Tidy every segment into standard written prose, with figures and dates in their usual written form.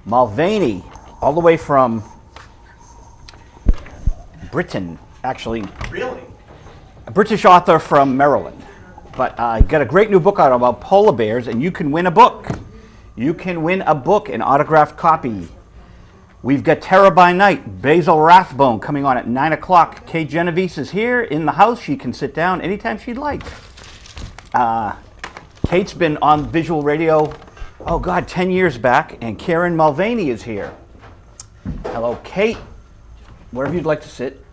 Mulvaney, all the way from Britain, actually. Really? A British author from Maryland. But got a great new book out about polar bears, and you can win a book. You can win a book, an autographed copy. We've got Terror by Night, Basil Rathbone, coming on at 9 o'clock. Kate Genovese is here in the house. She can sit down anytime she'd like. Kate's been on visual radio, 10 years back, and Kieran Mulvaney is here. Hello, Kate. Wherever you'd like to sit.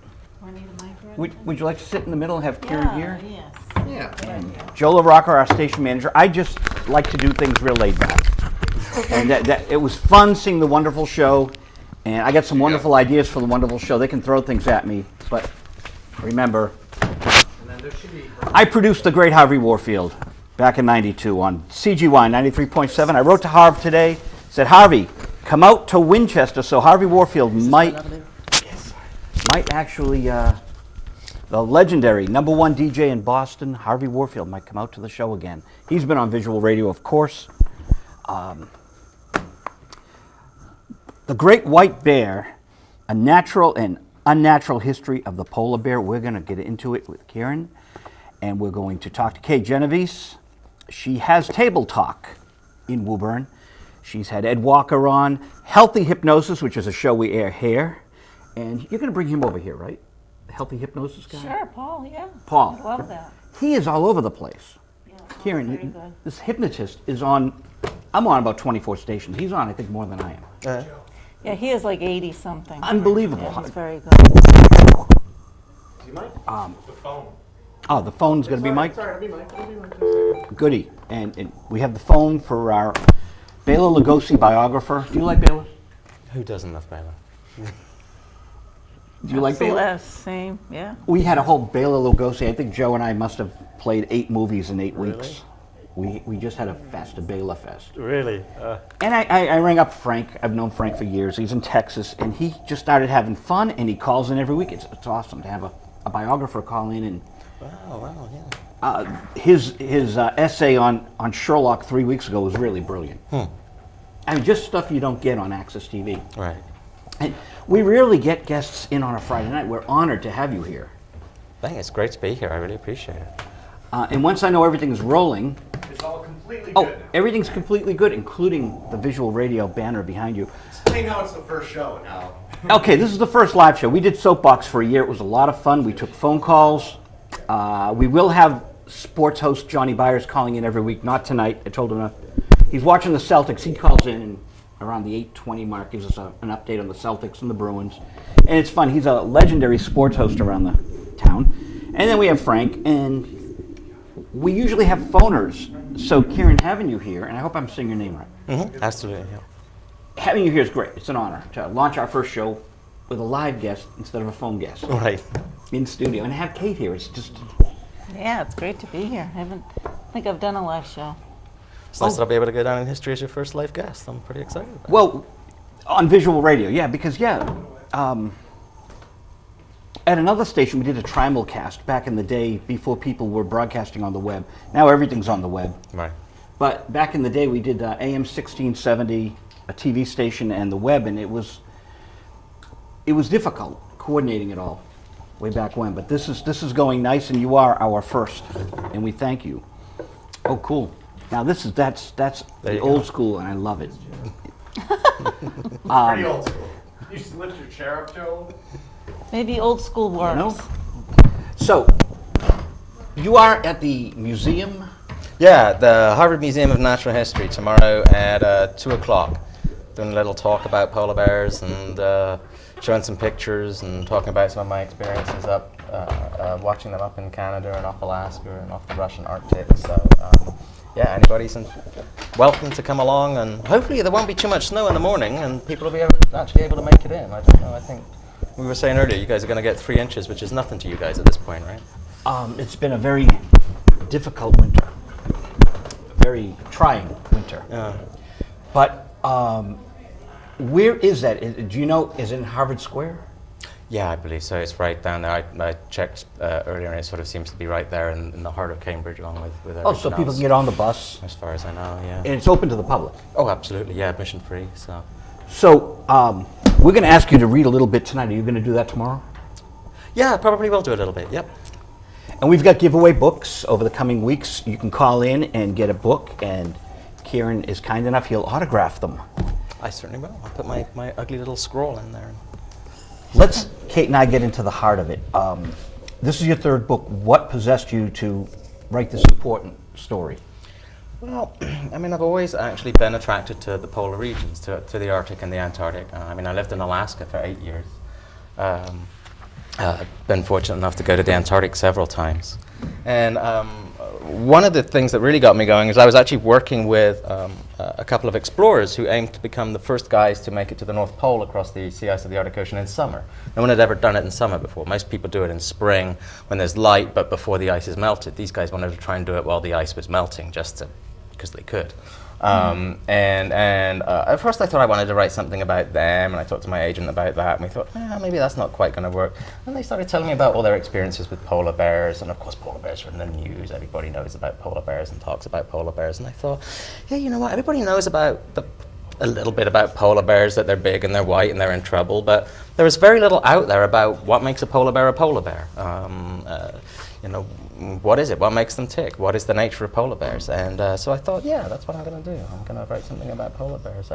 Would you like to sit in the middle and have Kieran here? Yes. Yeah. And Joe LaRocca, our station manager. I just like to do things real laid back. And it was fun seeing the wonderful show, and I got some wonderful ideas for the wonderful show. They can throw things at me, but remember, I produced the great Harvey Warfield back in '92 on CGY 93.7. I wrote to Harv today, said, Harvey, come out to Winchester so Harvey Warfield might actually, the legendary #1 DJ in Boston, Harvey Warfield, might come out to the show again. He's been on visual radio, of course. The Great White Bear, a natural and unnatural history of the polar bear. We're going to get into it with Kieran, and we're going to talk to Kate Genovese. She has Table Talk in Woburn. She's had Ed Walker on, Healthy Hypnosis, which is a show we air here. And you're going to bring him over here, right? The Healthy Hypnosis guy? Sure, Paul, yeah. Paul. I love that. He is all over the place. Yeah, Kieran, very good. this hypnotist is on, I'm on about 24 stations. He's on, I think, more than I am. Yeah, he is like 80-something. Unbelievable. Yeah, he's very good. Do you mind? The phone. Oh, the phone's going to be Mike? Sorry, it'll be Mike. Goody. And we have the phone for our Bela Lugosi biographer. Do you like Bela? Who doesn't love Bela? Do you like Bela? Yes, same, yeah. We had a whole Bela Lugosi. I think Joe and I must have played 8 movies in 8 Really? weeks. We just had a fest, a Bela fest. Really? And I rang up Frank. I've known Frank for years. He's in Texas, and he just started having fun, and he calls in every week. It's awesome to have a biographer call in. And Wow, yeah. his essay on Sherlock 3 weeks ago was really brilliant. I mean, just stuff you don't get on Access TV. Right. And we rarely get guests in on a Friday night. We're honored to have you here. I think it's great to be here. I really appreciate it. And once I know everything's rolling, It's all completely oh, good now. everything's completely good, including the visual radio banner behind you. Explain how it's the first show now. Okay, this is the first live show. We did Soapbox for a year. It was a lot of fun. We took phone calls. We will have sports host Johnny Byers calling in every week. Not tonight. I told him he's watching the Celtics. He calls in and around the 8:20 mark, gives us an update on the Celtics and the Bruins. And it's fun. He's a legendary sports host around the town. And then we have Frank, and we usually have phoners. So Kieran, having you here, and I hope I'm saying your name right. Mm-hmm. Absolutely, yeah. Having you here is great. It's an honor to launch our first show with a live guest instead of a phone guest Right. in studio. And have Kate here. It's just... Yeah, it's great to be here. I think I've done a live show. It's nice that I'll be able to go down in history as your first live guest. I'm pretty excited about it. Well, on visual radio, yeah, because, at another station, we did a Trimulcast back in the day before people were broadcasting on the web. Now everything's on the web. Right. But back in the day, we did AM 1670, a TV station, and the web, and it was difficult coordinating it all way back when. But this is going nice, and you are our first, and we thank you. Oh, cool. Now that's the old school, and I love it. Pretty old school. You just lift your chair up, Joe. Maybe old school works. You know? So, you are at the museum. Yeah, the Harvard Museum of Natural History tomorrow at 2 o'clock. Doing a little talk about polar bears and showing some pictures and talking about some of my experiences up, watching them up in Canada and off Alaska and off the Russian Arctic. So, yeah, anybody's welcome to come along, and hopefully there won't be too much snow in the morning and people will be actually able to make it in. I don't know, I think we were saying earlier you guys are going to get 3 inches, which is nothing to you guys at this point, right? It's been a very difficult winter, very trying winter. But where is that? Do you know, is it in Harvard Square? Yeah, I believe so. It's right down there. I checked earlier, and it sort of seems to be right there in the heart of Cambridge, along with Oh, so everything people else, can get on the bus, as far as I know. Yeah. and it's open to the public. Oh, absolutely. Yeah, admission free. So. So we're going to ask you to read a little bit tonight. Are you going to do that tomorrow? Yeah, probably will do a little bit. Yep. And we've got giveaway books over the coming weeks. You can call in and get a book, and Kieran is kind enough, he'll autograph them. I certainly will. I'll put my ugly little scroll in there. Let's, Kate and I, get into the heart of it. This is your third book. What possessed you to write this important story? Well, I mean, I've always actually been attracted to the polar regions, to the Arctic and the Antarctic. I mean, I lived in Alaska for 8 years. I've been fortunate enough to go to the Antarctic several times. And one of the things that really got me going is I was actually working with a couple of explorers who aimed to become the first guys to make it to the North Pole across the sea ice of the Arctic Ocean in summer. No one had ever done it in summer before. Most people do it in spring when there's light, but before the ice is melted. These guys wanted to try and do it while the ice was melting, just because they could. At first I thought I wanted to write something about them, and I talked to my agent about that, and we thought, maybe that's not quite going to work. And they started telling me about all their experiences with polar bears, and of course polar bears are in the news. Everybody knows about polar bears and talks about polar bears, and I thought, yeah, you know what, everybody knows about a little bit about polar bears, that they're big and they're white and they're in trouble, but there is very little out there about what makes a polar bear a polar bear. You know, what is it? What makes them tick? What is the nature of polar bears? And so I thought, yeah, that's what I'm going to do. I'm going to write something about polar bears.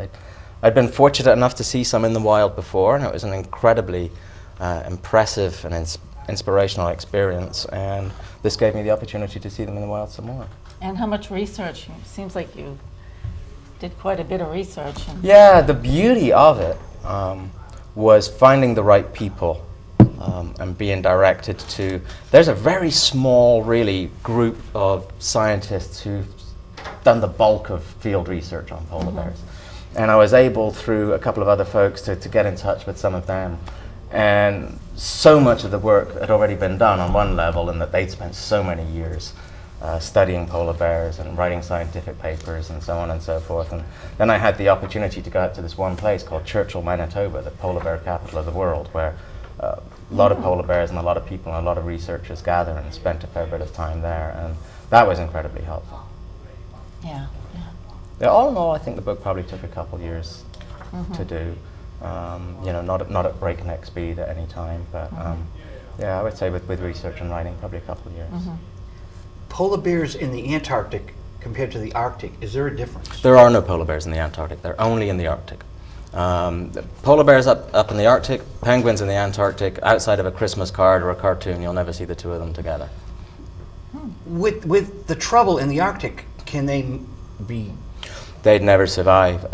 I'd been fortunate enough to see some in the wild before, and it was an incredibly impressive and inspirational experience. And this gave me the opportunity to see them in the wild some more. And how much research? It seems like you did quite a bit of research. And Yeah, the beauty of it was finding the right people. And being directed to, there's a very small, really, group of scientists who've done the bulk of field research on polar bears. And I was able, through a couple of other folks, to get in touch with some of them. And so much of the work had already been done on one level, in that they'd spent so many years studying polar bears and writing scientific papers and so on and so forth. And then I had the opportunity to go out to this one place called Churchill, Manitoba, the polar bear capital of the world, where a lot of polar bears and a lot of people and a lot of researchers gather, and spent a fair bit of time there, and that was incredibly helpful. yeah. Yeah, all in all, I think the book probably took a couple years to do. You know, not at breakneck speed at any time, but yeah, I would say with research and writing, probably a couple of years. Polar bears in the Antarctic compared to the Arctic, is there a difference? There are no polar bears in the Antarctic. They're only in the Arctic. The polar bears up in the Arctic, penguins in the Antarctic. Outside of a Christmas card or a cartoon, you'll never see the two of them together. With the trouble in the Arctic, can they be... They'd never survive.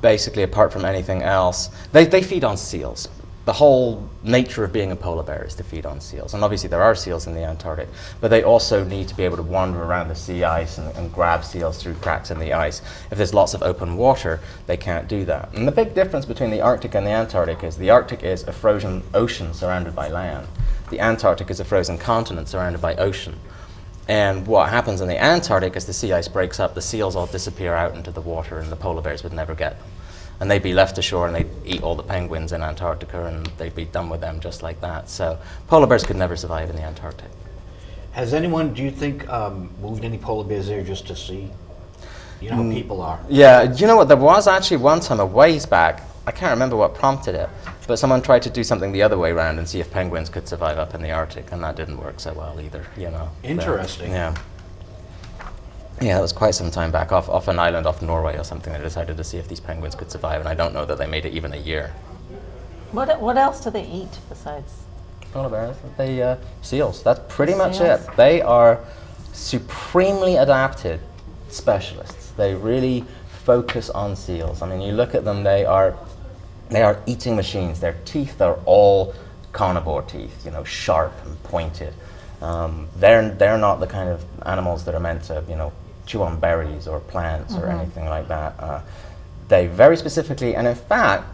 Basically, apart from anything else, they feed on seals. The whole nature of being a polar bear is to feed on seals. And obviously there are seals in the Antarctic, but they also need to be able to wander around the sea ice and grab seals through cracks in the ice. If there's lots of open water, they can't do that. And the big difference between the Arctic and the Antarctic is the Arctic is a frozen ocean surrounded by land. The Antarctic is a frozen continent surrounded by ocean. And what happens in the Antarctic is the sea ice breaks up, the seals all disappear out into the water, and the polar bears would never get them. And they'd be left ashore and they'd eat all the penguins in Antarctica, and they'd be done with them just like that. So polar bears could never survive in the Antarctic. Has anyone, do you think, moved any polar bears there just to see? You know how people are. Yeah, you know what, there was actually one time a ways back, I can't remember what prompted it, but someone tried to do something the other way around and see if penguins could survive up in the Arctic, and that didn't work so well either, you know. Interesting. Yeah. Yeah, that was quite some time back, off an island off Norway or something. They decided to see if these penguins could survive, and I don't know that they made it even a year. What else do they eat besides? Polar bears, they seals. That's pretty much Seals? it. They are supremely adapted specialists. They really focus on seals. I mean, you look at them; they are eating machines. Their teeth are all carnivore teeth, you know, sharp and pointed. They're not the kind of animals that are meant to, you know, chew on berries or plants or anything like that. They very specifically, and in fact,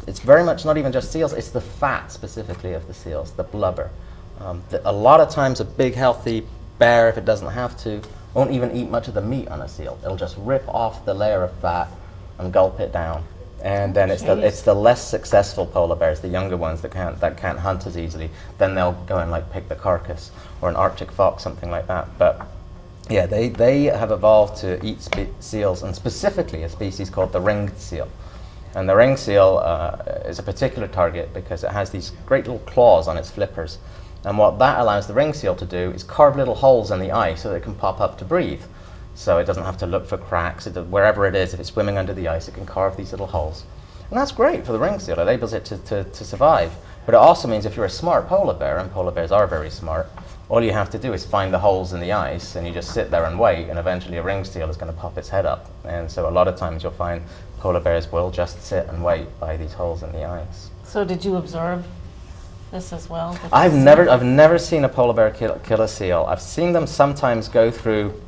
it's very much not even just seals, it's the fat specifically of the seals, the blubber. A lot of times a big healthy bear, if it doesn't have to, won't even eat much of the meat on a seal. It'll just rip off the layer of fat and gulp it down And then it's the less successful polar bears, the younger ones that can't hunt as easily. Then they'll go and like pick the carcass, or an Arctic fox, something like that. But yeah, they have evolved to eat seals, and specifically a species called the ringed seal. And the ringed seal is a particular target because it has these great little claws on its flippers. And what that allows the ringed seal to do is carve little holes in the ice so that it can pop up to breathe. So it doesn't have to look for cracks. Wherever it is, if it's swimming under the ice, it can carve these little holes. And that's great for the ringed seal. It enables it to survive. But it also means if you're a smart polar bear, and polar bears are very smart, all you have to do is find the holes in the ice, and you just sit there and wait, and eventually a ringed seal is going to pop its head up. And so a lot of times you'll find polar bears will just sit and wait by these holes in the ice. So did you observe this as well? I've never seen a polar bear kill a seal. I've seen them sometimes go through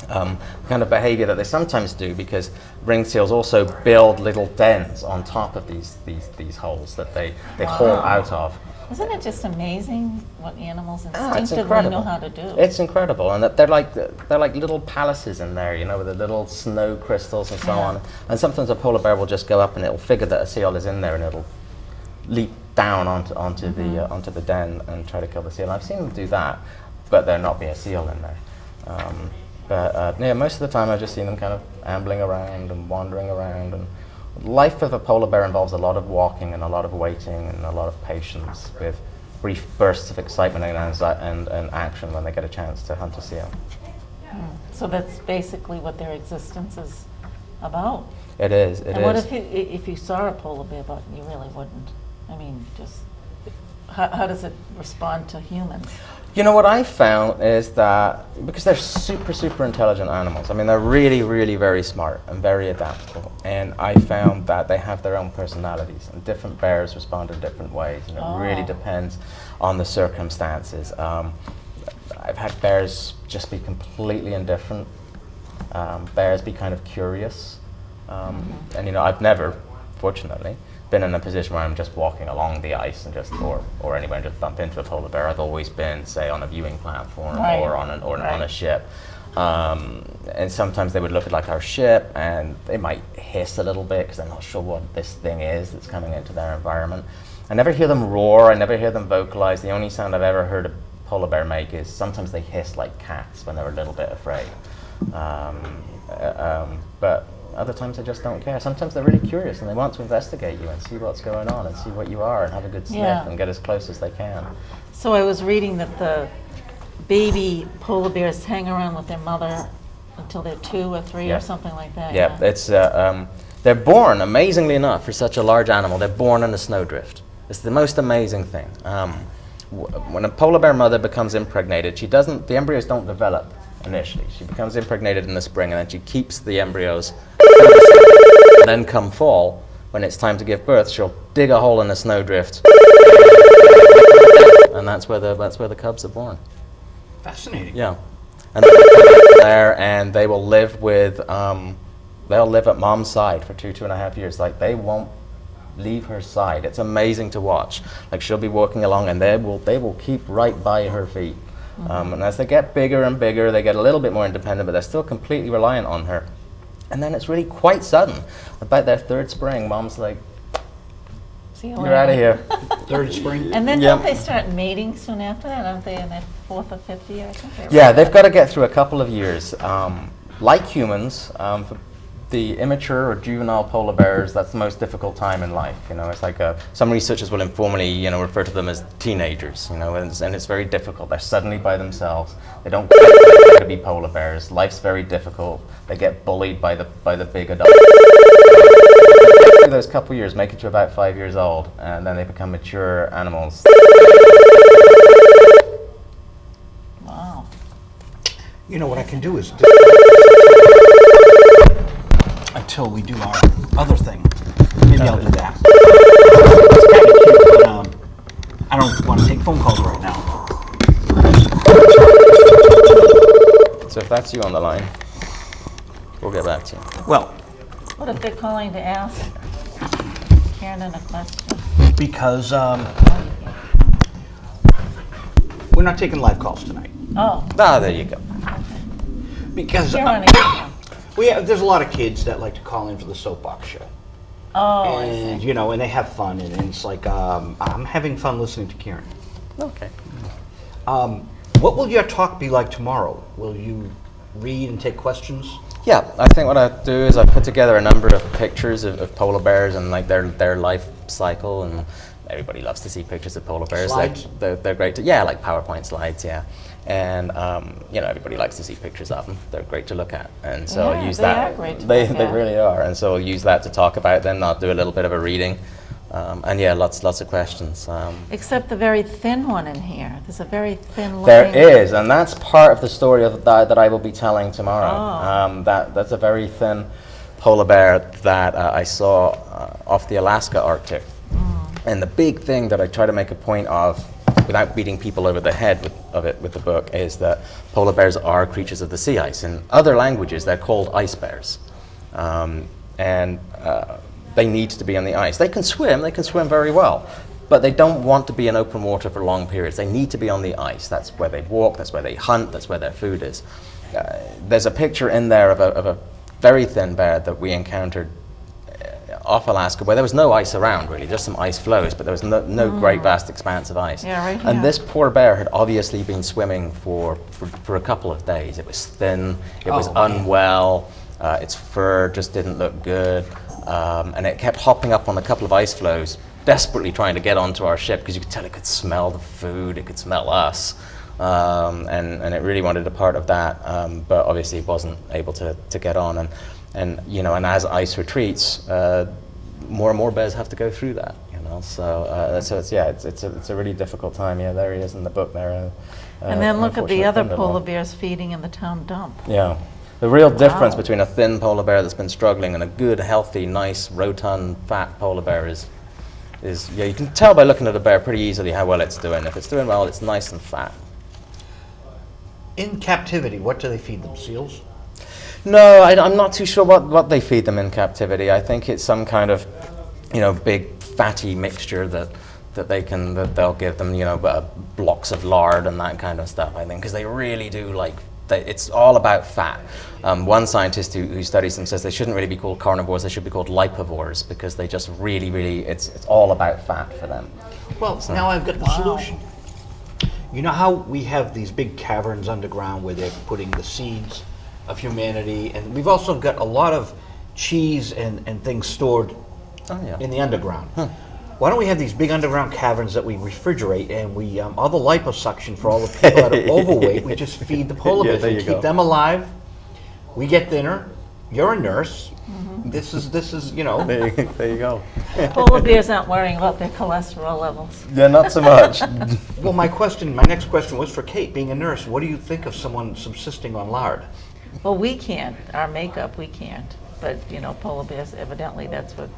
kind of behavior that they sometimes do, because ringed seals also build little dens on top of these holes that they haul out of. Isn't it just amazing what animals It's instinctively incredible. know how to do? It's incredible, and that they're like little palaces in there, you know, with the little snow crystals and so on. And sometimes a polar bear will just go up and it'll figure that a seal is in there, and it'll leap down onto the den and try to kill the seal. And I've seen them do that, but there not be a seal in there. Yeah, most of the time I've just seen them kind of ambling around and wandering around. And life of a polar bear involves a lot of walking and a lot of waiting and a lot of patience, with brief bursts of excitement and action when they get a chance to hunt a seal. So that's basically what their existence is about. It is. And what if you saw a polar bear, but you really wouldn't? I mean, just how does it respond to humans? You know, what I found is that because they're super intelligent animals, I mean, they're really very smart and very adaptable. And I found that they have their own personalities, and different bears respond in different ways, and it really depends on the circumstances. I've had bears just be completely indifferent. Bears be kind of curious. And you know, I've never, fortunately, been in a position where I'm just walking along the ice and just or anywhere and just bump into a polar bear. I've always been, say, on a viewing platform or on a ship. And sometimes they would look at like our ship and they might hiss a little bit because they're not sure what this thing is that's coming into their environment. I never hear them roar. I never hear them vocalize. The only sound I've ever heard a polar bear make is sometimes they hiss like cats when they're a little bit afraid. But other times they just don't care. Sometimes they're really curious and they want to investigate you and see what's going on and see what you are and have a good sniff and get as close as they can. So I was reading that the baby polar bears hang around with their mother until they're 2 or 3 or something like that. Yeah, it's they're born, amazingly enough, for such a large animal, they're born in a snowdrift. It's the most amazing thing. When a polar bear mother becomes impregnated, the embryos don't develop initially. She becomes impregnated in the spring, and then she keeps the embryos. And then come fall, when it's time to give birth, she'll dig a hole in the snowdrift, and that's where the cubs are born. Fascinating. Yeah, and then they come out from there, and they will live they'll live at mom's side for 2.5 years. Like, they won't leave her side. It's amazing to watch. Like, she'll be walking along, and they will keep right by her feet. And as they get bigger and bigger, they get a little bit more independent, but they're still completely reliant on her. And then it's really quite sudden. About their 3rd spring, mom's like, you're out of here. 3rd spring? And then don't they start mating soon after that? Aren't they in their 4th or 5th year? I think They've got to get through a couple of years. Like humans, for the immature or juvenile polar bears, that's the most difficult time in life. You know, it's like some researchers will informally, refer to them as teenagers. And it's very difficult. They're suddenly by themselves. They don't quite know how to be polar bears. Life's very difficult. They get bullied by the big adults. Through those couple years, make it to about 5 years old, and then they become mature animals. Wow. You know what I can do is until we do our other thing. Maybe I'll do that. It's kind of cute, but I don't want to take phone calls right now. So if that's you on the line, we'll get back to you. Well, What if they're calling to ask Kieran a question? because we're not taking live calls tonight. Oh, There you go. Because you're on it. there's a lot of kids that like to call in for the soapbox show. Oh, I and see. you know, and they have fun, and it's like I'm having fun listening to Kieran. Okay. What will your talk be like tomorrow? Will you read and take questions? Yeah, I think what I do is I put together a number of pictures of polar bears and like their life cycle, and everybody loves to see pictures of polar bears. Slides? They're great to, yeah, like PowerPoint slides, yeah. And you know, everybody likes to see pictures of them. They're great to look at, and so I'll Yeah, use they that. are great to they look they at. really are, and so I'll use that to talk about. Then I'll do a little bit of a reading, and yeah, lots of questions. Except the very thin one in here. There's a very thin looking. There is, and that's part of the story of that I will be telling tomorrow. Oh. That's a very thin polar bear that I saw off the Alaska Arctic. And the big thing that I try to make a point of, without beating people over the head with the book, is that polar bears are creatures of the sea ice. In other languages, they're called ice bears. And they need to be on the ice. They can swim very well, but they don't want to be in open water for long periods. They need to be on the ice. That's where they walk, that's where they hunt, that's where their food is. There's a picture in there of a very thin bear that we encountered off Alaska, where there was no ice around really, just some ice floes, but there was no great vast expanse of ice. Yeah, right And here. this poor bear had obviously been swimming for a couple of days. It was thin, it was Oh, man. unwell, its fur just didn't look good, and it kept hopping up on a couple of ice floes, desperately trying to get onto our ship, because you could tell it could smell the food, it could smell us. And it really wanted a part of that, but obviously it wasn't able to get on. And you know, and as ice retreats, more and more bears have to go through that. You know, so it's a really difficult time. Yeah, there he is in the book there. And then look at the unfortunately other thin polar little- bears feeding in the town dump. Yeah, the real difference Wow. between a thin polar bear that's been struggling and a good, healthy, nice, rotund, fat polar bear is yeah, you can tell by looking at a bear pretty easily how well it's doing. If it's doing well, it's nice and fat. In captivity, what do they feed them? Seals? No, I'm not too sure what they feed them in captivity. I think it's some kind of, you know, big fatty mixture that they'll give them, you know, blocks of lard and that kind of stuff. I think because they really do like. It's all about fat. One scientist who studies them says they shouldn't really be called carnivores. They should be called lipivores because they just really it's all about fat for them. Well, now I've got the solution. You know how we have these big caverns underground where they're putting the seeds of humanity, and we've also got a lot of cheese and things stored Oh yeah. in the underground. Why don't we have these big underground caverns that we refrigerate, and we all the liposuction for all the people that are overweight, we just feed the polar Yeah, bears. there We you keep go. them alive. We get dinner. You're a nurse. This is you know. There you go. Polar bears aren't worrying about their cholesterol levels. Yeah, not so much. Well, my next question was for Kate. Being a nurse, what do you think of someone subsisting on lard? Well, we can't. Our makeup, we can't. But, you know, polar bears, evidently, that's what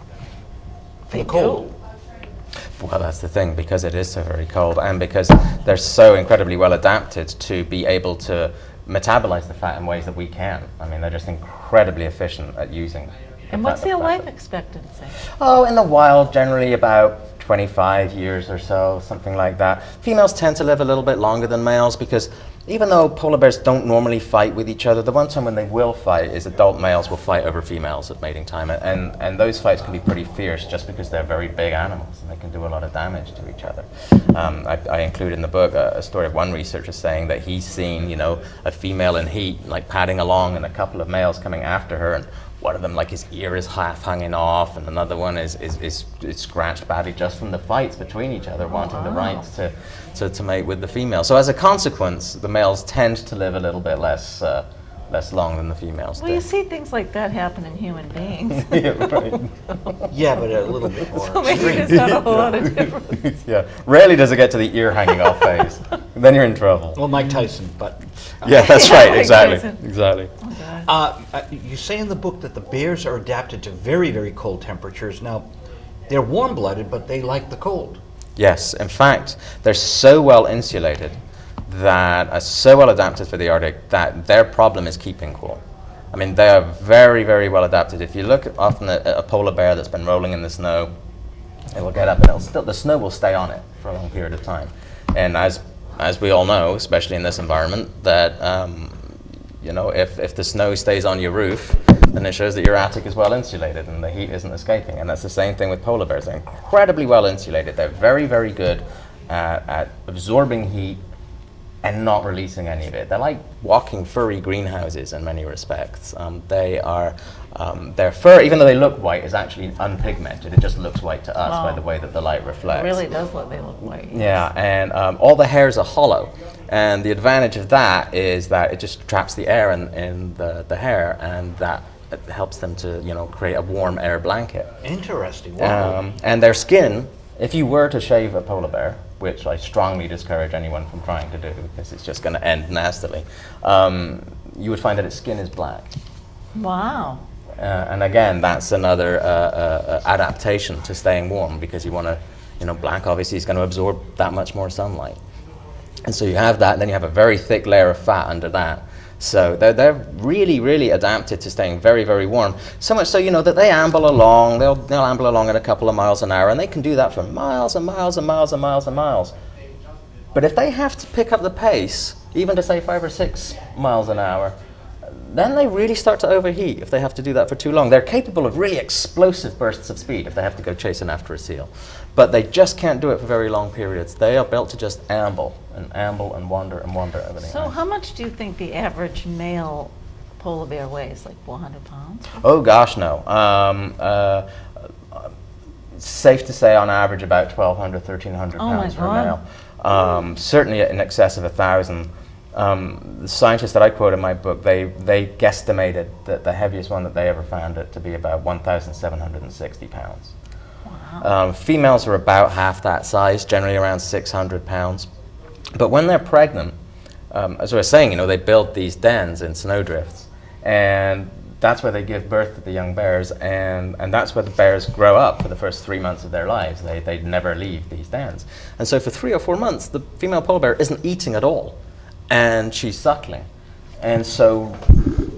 For they the cold. do. Well, that's the thing, because it is so very cold and because they're so incredibly well adapted to be able to metabolize the fat in ways that we can't. I mean, they're just incredibly efficient at using the And fat- what's the their fat life that- expectancy? Oh, in the wild, generally about 25 years or so, something like that. Females tend to live a little bit longer than males because even though polar bears don't normally fight with each other, the one time when they will fight is adult males will fight over females at mating time. And those fights can be pretty fierce just because they're very big animals and they can do a lot of damage to each other. I include in the book a story of one researcher saying that he's seen, you know, a female in heat like padding along and a couple of males coming after her, and one of them, like his ear is half hanging off, and another one is scratched badly just from the fights between each other, wanting the right to mate with the female. So as a consequence, the males tend to live a little bit less long than the females Well, do. you see things like that happen in human beings. Yeah, right. Yeah, but a little bit more So maybe extreme. there's not a whole lot of difference. Yeah, rarely does it get to the ear hanging off phase. Then you're in trouble. Well, Mike Tyson, but Yeah, that's Yeah, right. Mike Exactly. Tyson. Exactly. Oh, God. you say in the book that the bears are adapted to very, very cold temperatures. Now, they're warm-blooded, but they like the cold. Yes, in fact, they're so well insulated that are so well adapted for the Arctic that their problem is keeping cool. I mean, they are very, very well adapted. If you look often at a polar bear that's been rolling in the snow, it will get up and the snow will stay on it for a long period of time. And as we all know, especially in this environment, that you know, if the snow stays on your roof, then it shows that your attic is well insulated and the heat isn't escaping. And that's the same thing with polar bears. They're incredibly well insulated. They're very, very good at absorbing heat and not releasing any of it. They're like walking furry greenhouses in many respects. Their fur, even though they look white, is actually unpigmented. It just looks white to us by the way that the light reflects. It really does look, they look white. Yeah, and all the hairs are hollow. And the advantage of that is that it just traps the air in the hair, and that helps them to, create a warm air blanket. Interesting. Wow. And their skin, if you were to shave a polar bear, which I strongly discourage anyone from trying to do because it's just going to end nastily, you would find that its skin is black. Wow. And again, that's another adaptation to staying warm, because you want to, black obviously is going to absorb that much more sunlight. And so you have that, and then you have a very thick layer of fat under that. So they're really, really adapted to staying very, very warm. So much so, that they amble along. They'll amble along at a couple of miles an hour, and they can do that for miles and miles and miles and miles and miles. But if they have to pick up the pace, even to say 5 or 6 miles an hour, then they really start to overheat if they have to do that for too long. They're capable of really explosive bursts of speed if they have to go chasing after a seal. But they just can't do it for very long periods. They are built to just amble and wander over the So ice. how much do you think the average male polar bear weighs? Like 400 pounds? Oh gosh, no. It's safe to say on average about 1,200, 1,300 Oh my pounds for a God. male. Certainly in excess of 1,000. The scientists that I quote in my book, they guesstimated that the heaviest one that they ever found it to be about 1,760 pounds. Wow. Females are about half that size, generally around 600 pounds. But when they're pregnant, as I was saying, they build these dens in snowdrifts, and that's where they give birth to the young bears, and that's where the bears grow up for the first 3 months of their lives. They never leave these dens. And so for 3 or 4 months, the female polar bear isn't eating at all, and she's suckling. And so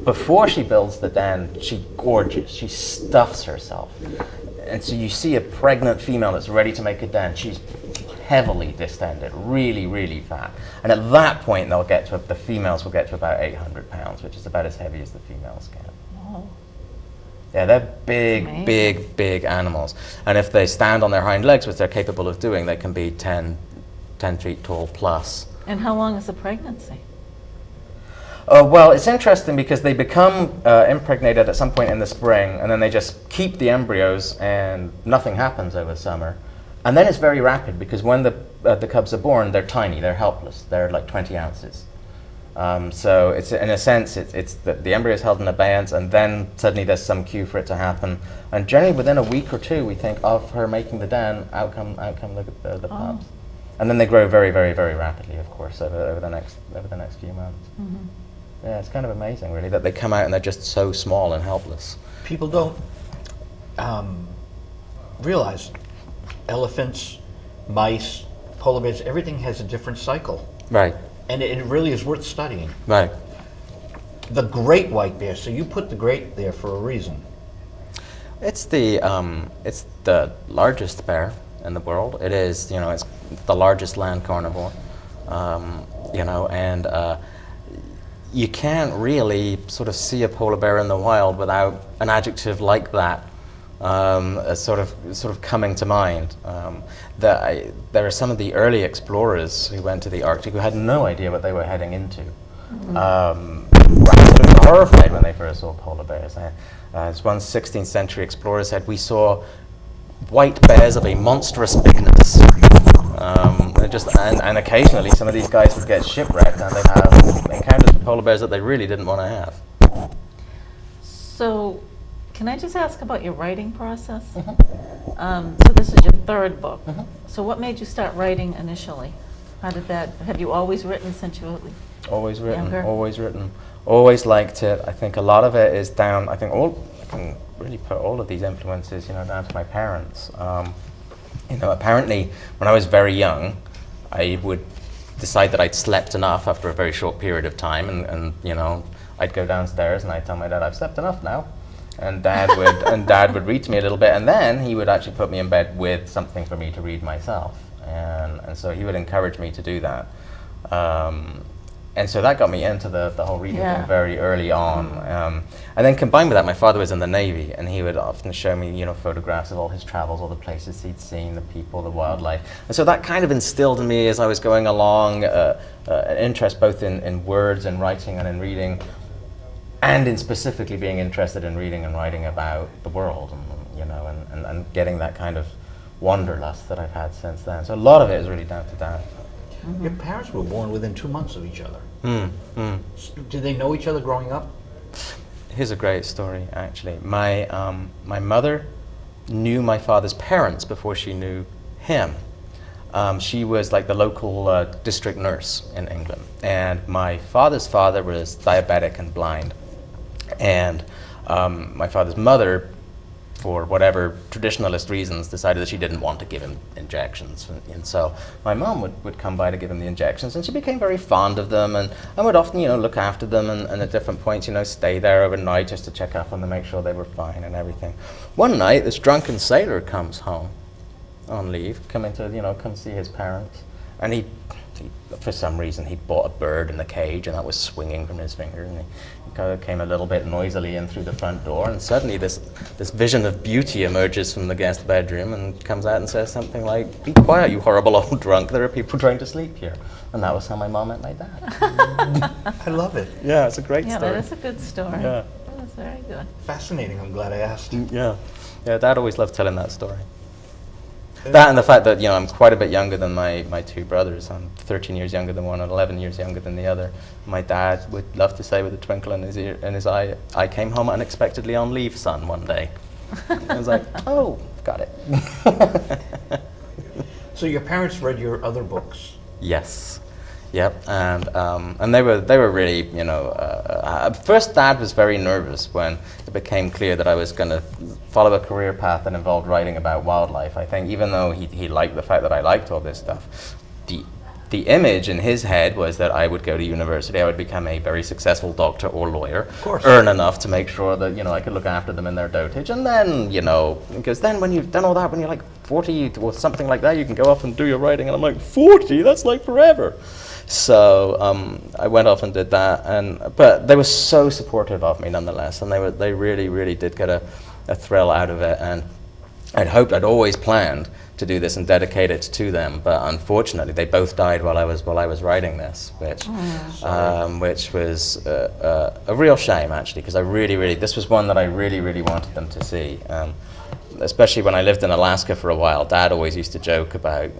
before she builds the den, she gorges, she stuffs herself. And so you see a pregnant female that's ready to make a den. She's heavily distended, really, really fat. And at that point, the females will get to about 800 pounds, which is about as heavy as the females get. Oh. Yeah, they're big, Amazing. big, big animals. And if they stand on their hind legs, which they're capable of doing, they can be 10 feet tall plus. And how long is the pregnancy? Well, it's interesting because they become impregnated at some point in the spring, and then they just keep the embryos, and nothing happens over summer. And then it's very rapid, because when the cubs are born, they're tiny, they're helpless, they're like 20 ounces. So it's, in a sense, it's the embryo is held in abeyance, and then suddenly there's some cue for it to happen. And generally within a week or two, we think of her making the den, out come the pups. And then they grow very, very, very rapidly, of course, over the next few months. Mm-hmm. Yeah, it's kind of amazing, really, that they come out and they're just so small and helpless. People don't realize elephants, mice, polar bears, everything has a different cycle. Right, And it really is worth studying. right. The great white bear, so you put the great there for a reason. It's the largest bear in the world. It is, it's the largest land carnivore, and you can't really sort of see a polar bear in the wild without an adjective like that sort of coming to mind. There are some of the early explorers who went to the Arctic who had no idea what they were heading into. Were absolutely horrified when they first saw polar bears. As one 16th century explorer said, we saw white bears of a monstrous bigness. And occasionally some of these guys would get shipwrecked, and they'd have encounters with polar bears that they really didn't want to have. So, can I just ask about your writing process? Mm-hmm. So this is your third book. Mm-hmm. So what made you start writing initially? How did that, have you always written since you were Always written, Younger? always written. Always liked it. I think a lot of it is down, I can really put all of these influences, down to my parents. Apparently when I was very young, I would decide that I'd slept enough after a very short period of time, and I'd go downstairs and I'd tell my dad, I've slept enough now. And Dad would read to me a little bit, and then he would actually put me in bed with something for me to read myself. And so he would encourage me to do that. and so that got me into the whole reading Yeah. thing very early on. And then combined with that, my father was in the Navy, and he would often show me, photographs of all his travels, all the places he'd seen, the people, the wildlife. And so that kind of instilled in me as I was going along an interest both in words and writing and in reading, and in specifically being interested in reading and writing about the world, and getting that kind of wanderlust that I've had since then. So a lot of it is really down to that. Your parents were born within 2 months of each other. Did they know each other growing up? Here's a great story, actually. My mother knew my father's parents before she knew him. She was like the local district nurse in England. And my father's father was diabetic and blind. And my father's mother, for whatever traditionalist reasons, decided that she didn't want to give him injections. And so my mom would come by to give him the injections, and she became very fond of them, and would often, look after them, and at different points, stay there overnight just to check up on them, make sure they were fine and everything. One night, this drunken sailor comes home on leave, coming to, come see his parents, and he for some reason, he bought a bird in the cage, and that was swinging from his finger, and he kind of came a little bit noisily in through the front door, and suddenly this vision of beauty emerges from the guest bedroom and comes out and says something like, "Be quiet, you horrible old drunk, there are people trying to sleep here." And that was how my mom met my dad. I love it. Yeah, it's a great Yeah, story. that is a good story. Yeah. That is very good. Fascinating. I'm glad I asked. Yeah, Dad always loved telling that story. That and the fact that I'm quite a bit younger than my two brothers. I'm 13 years younger than one and 11 years younger than the other. My dad would love to say with a twinkle in his eye, "I came home unexpectedly on leave, son, one day." I was like, "Oh, got it." So your parents read your other books? Yes. Yep, and they were really, first Dad was very nervous when it became clear that I was going to follow a career path that involved writing about wildlife. I think even though he liked the fact that I liked all this stuff, the image in his head was that I would go to university, I would become a very successful doctor or lawyer, of course, earn enough to make sure that I could look after them in their dotage, and then because then when you've done all that, when you're like 40 or something like that, you can go off and do your writing, and I'm like 40, that's like forever. So I went off and did that, but they were so supportive of me nonetheless, and they really, really did get a thrill out of it, and I'd always planned to do this and dedicate it to them, but unfortunately they both died while I was writing this, which was a real shame actually, because this was one that I really, really wanted them to see. Especially when I lived in Alaska for a while, Dad always used to joke about,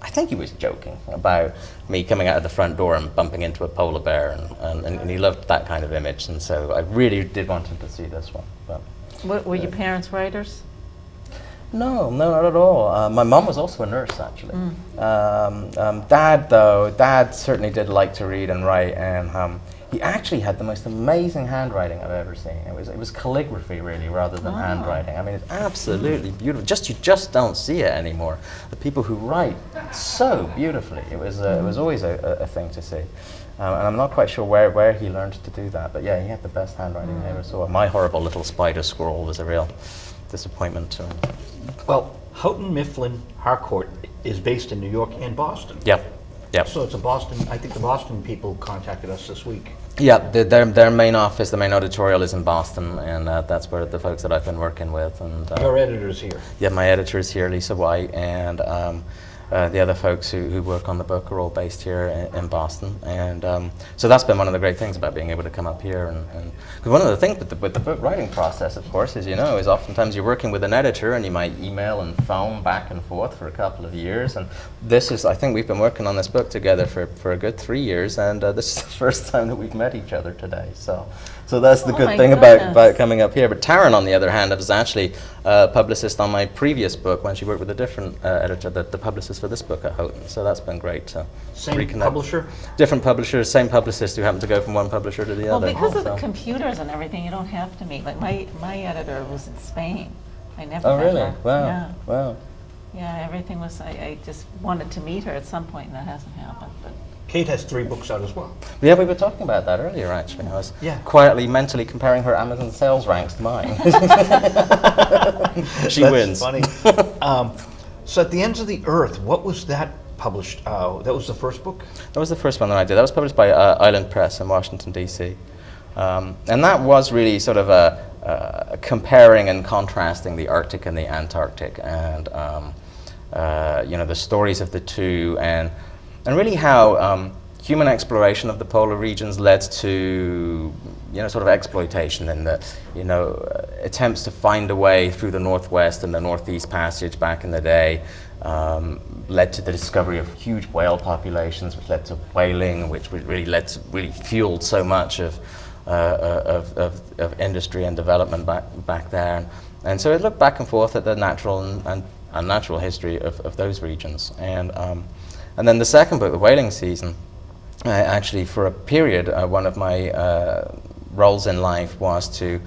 I think he was joking about me coming out of the front door and bumping into a polar bear, and he loved that kind of image, and so I really did want him to see this one. But Were your parents writers? No, not at all. My mom was also a nurse, actually. Dad certainly did like to read and write, and he actually had the most amazing handwriting I've ever seen. It was calligraphy, really, rather than handwriting. I mean, it's absolutely beautiful. You just don't see it anymore. The people who write so beautifully, it was always a thing to see. And I'm not quite sure where he learned to do that, but yeah, he had the best handwriting I ever saw. My horrible little spider scroll was a real disappointment to him. Well, Houghton Mifflin Harcourt is based in New York and Boston. Yep. So it's a Boston, I think the Boston people contacted us this week. Yeah, their main office, the main editorial is in Boston, and that's where the folks that I've been working with. And Your editor's here. yeah, my editor is here, Lisa White, and the other folks who work on the book are all based here in Boston, and so that's been one of the great things about being able to come up here. And 'cause one of the things with the book writing process, of course, is is oftentimes you're working with an editor, and you might email and phone back and forth for a couple of years. And I think we've been working on this book together for a good 3 years, and this is the first time that we've met each other today. So that's the good thing about coming up here. But Taryn, on the other hand, was actually a publicist on my previous book when she worked with a different editor, the publicist for this book at Houghton. So that's been great to Same reconnect. publisher? Different publishers, same publicist who happened to go from one publisher to the Well, other. because of the So- computers and everything, you don't have to meet. Like my editor was in Spain. I never Oh, met really? her. Wow. Yeah. Wow. Yeah, everything was, I just wanted to meet her at some point, and that hasn't happened. But Kate has 3 books out as well. Yeah, we were talking about that earlier, actually. I was Yeah. quietly, mentally comparing her Amazon sales ranks to mine. She That's wins. funny. So at the ends of the earth, what was that published. That was the first book? That was the first one that I did. That was published by Island Press in Washington, D.C. And that was really sort of a comparing and contrasting the Arctic and the Antarctic, and the stories of the two, and really how human exploration of the polar regions led to sort of exploitation, and attempts to find a way through the Northwest and the Northeast Passage back in the day. Led to the discovery of huge whale populations, which led to whaling, which really fueled so much of industry and development back there. And so it looked back and forth at the natural and unnatural history of those regions. And then the second book, The Whaling Season, actually for a period, one of my roles in life was to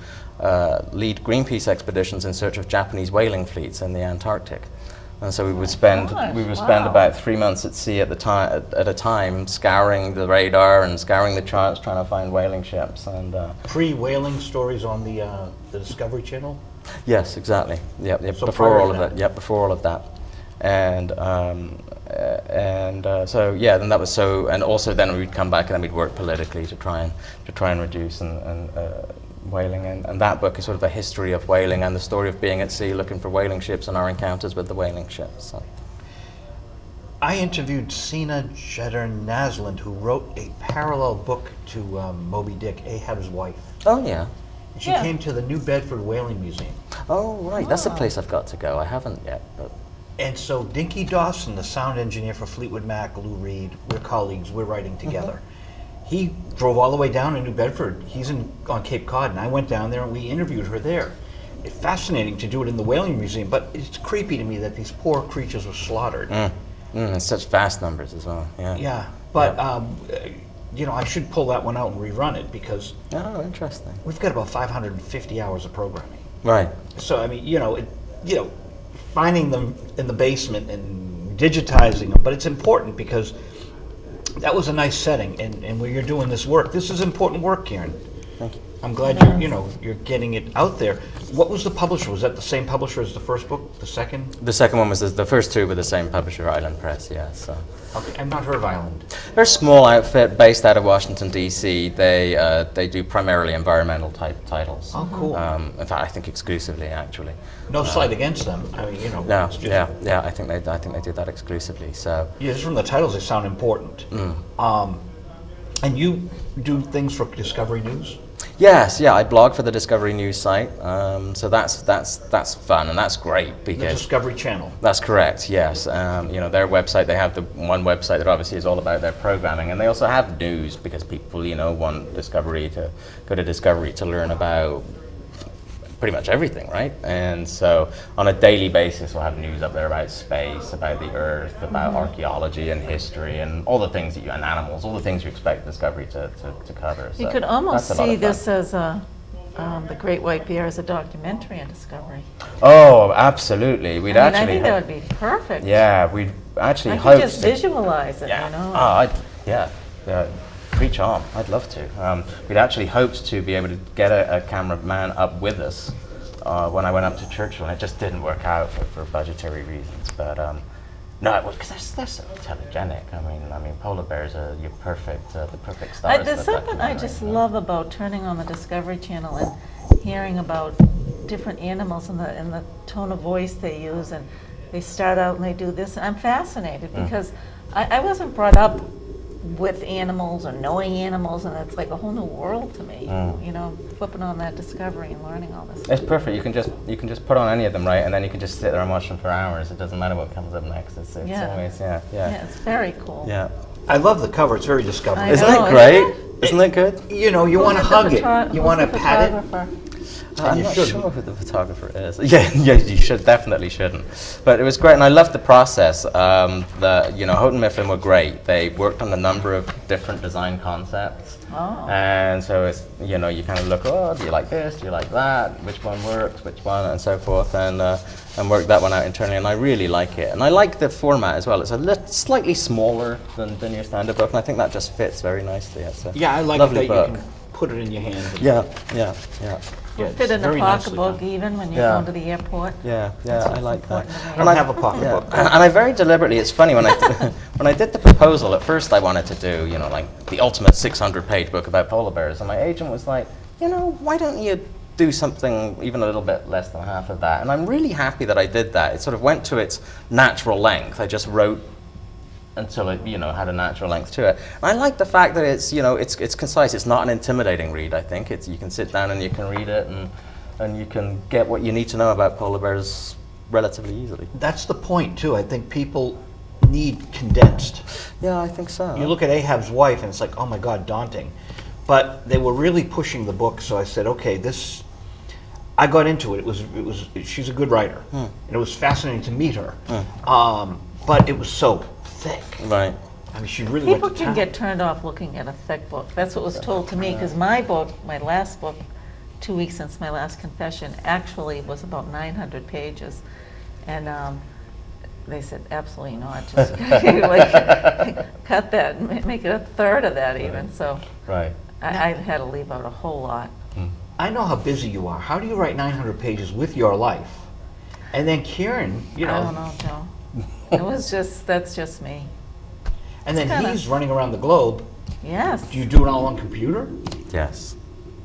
lead Greenpeace expeditions in search of Japanese whaling fleets in the Antarctic. And so we would spend about 3 months at sea at a time, scouring the radar and scouring the charts, trying to find whaling ships. And pre-whaling stories on the Discovery Channel. yes, exactly. Yeah, So before prior all to of that. that. Yeah, before all of that. And so yeah, then that was so. And also then we'd come back and then we'd work politically to try and reduce and whaling, and that book is sort of a history of whaling and the story of being at sea looking for whaling ships and our encounters with the whaling ships. So. I interviewed Sina Jedder-Naslund, who wrote a parallel book to Moby Dick, Ahab's Wife. Oh yeah. And she Yeah. came to the New Bedford Whaling Museum. Oh right, that's a place I've got to go. I haven't yet, but And so Dinky Dawson, the sound engineer for Fleetwood Mac, Lou Reed, we're colleagues, we're writing together. He drove all the way down to New Bedford. He's on Cape Cod, and I went down there and we interviewed her there. It's fascinating to do it in the Whaling Museum, but it's creepy to me that these poor creatures were slaughtered. in such vast numbers as well. Yeah. Yeah, but I should pull that one out and rerun it because Oh, interesting. we've got about 550 hours of programming. Right. So I mean, finding them in the basement and digitizing them, but it's important because that was a nice setting, and where you're doing this work, this is important work, Kieran. Thank you. I'm glad you're getting it out there. What was the publisher? Was that the same publisher as the first book? The second? The second one was the first two were the same publisher, Island Press. Yeah. So. Okay, I've not heard of Island. They're a small outfit based out of Washington, D.C. They do primarily environmental type titles. Oh, cool. In fact, I think exclusively, actually. No slight against them. I mean, No, it's just, yeah. I think they do that exclusively. So. Yeah, just from the titles, they sound important. And you do things for Discovery News? Yes, yeah. I blog for the Discovery News site. So that's fun and that's great The because. Discovery Channel. That's correct, yes. Their website, they have the one website that obviously is all about their programming, and they also have news because people, want Discovery to go to Discovery to learn about pretty much everything, right? And so on a daily basis, we'll have news up there about space, about the Earth, about archaeology and history, and all the things and animals, all the things you expect Discovery to cover. You So could almost that's a lot see of fun. this as the Great White Bear as a documentary on Discovery. Oh, absolutely. We'd I actually. think that would be perfect. Yeah, we'd actually I hope could just visualize it, Yeah. Preach on. I'd love to. We'd actually hoped to be able to get a cameraman up with us when I went up to Churchill, and it just didn't work out for budgetary reasons. But no, because they're so telegenic. I mean, polar bears are the perfect stars. There's for something I documentary, just you know? love about turning on the Discovery Channel and hearing about different animals and the tone of voice they use, and they start out and they do this, and I'm fascinated because I wasn't brought up with animals or knowing animals, and it's like a whole new world to me. Flipping on that Discovery and learning all this. It's perfect. You can just put on any of them, right, and then you can just sit there and watch them for hours. It doesn't matter what comes up next. It's Yeah. always Yeah, it's very cool. yeah. I love the cover. It's very Discovery. I Isn't know, it great? isn't Isn't it good? You want to hug it. You want to pat it. I'm you not shouldn't. sure who the photographer is. Yeah, you definitely shouldn't. But it was great, and I loved the process. Houghton Mifflin were great. They worked on a number of different design concepts. Oh. And so it's, you kind of look, do you like this? Do you like that? Which one works? Which one? And so forth. And work that one out internally, and I really like it. And I like the format as well. It's slightly smaller than your standard book, and I think that just fits very nicely. It's a Yeah, I like lovely that book. you can put it in your hand. Yeah. Yeah, Will fit it's in a very nicely pocketbook done. even when you're Yeah. going to the airport. Yeah, That's I what's like that. important to me. I don't have a pocketbook. And I very deliberately, it's funny, when I, when I did the proposal, at first I wanted to do, you know, like the ultimate 600-page book about polar bears. And my agent was like, you know, why don't you do something even a little bit less than half of that? And I'm really happy that I did that. It sort of went to its natural length. I just wrote until it, you know, had a natural length to it. And I like the fact that it's, you know, it's concise. It's not an intimidating read, I think. It's, you can sit down and you can read it, and you can get what you need to know about polar bears relatively easily. That's the point, too. I think people need condensed. Yeah, I think so. You look at Ahab's wife, and it's like, oh my God, daunting. But they were really pushing the book, so I said, okay, this. I got into it. It was. She's a good writer, and it was fascinating to meet her. But it was so thick. Right. I mean, she really People went to can town. get turned off looking at a thick book. That's what was told to me, because my book, my last book, 2 weeks since my last confession, actually was about 900 pages. And they said, absolutely not, just like, cut that, and make it a third of that even. So Right. I had to leave out a whole lot. I know how busy you are. How do you write 900 pages with your life? And then Kieran, you I don't know, know, Joe. It was just, that's just me. and then kinda- he's running around the globe. Yes. Do you do it all on computer? Yes.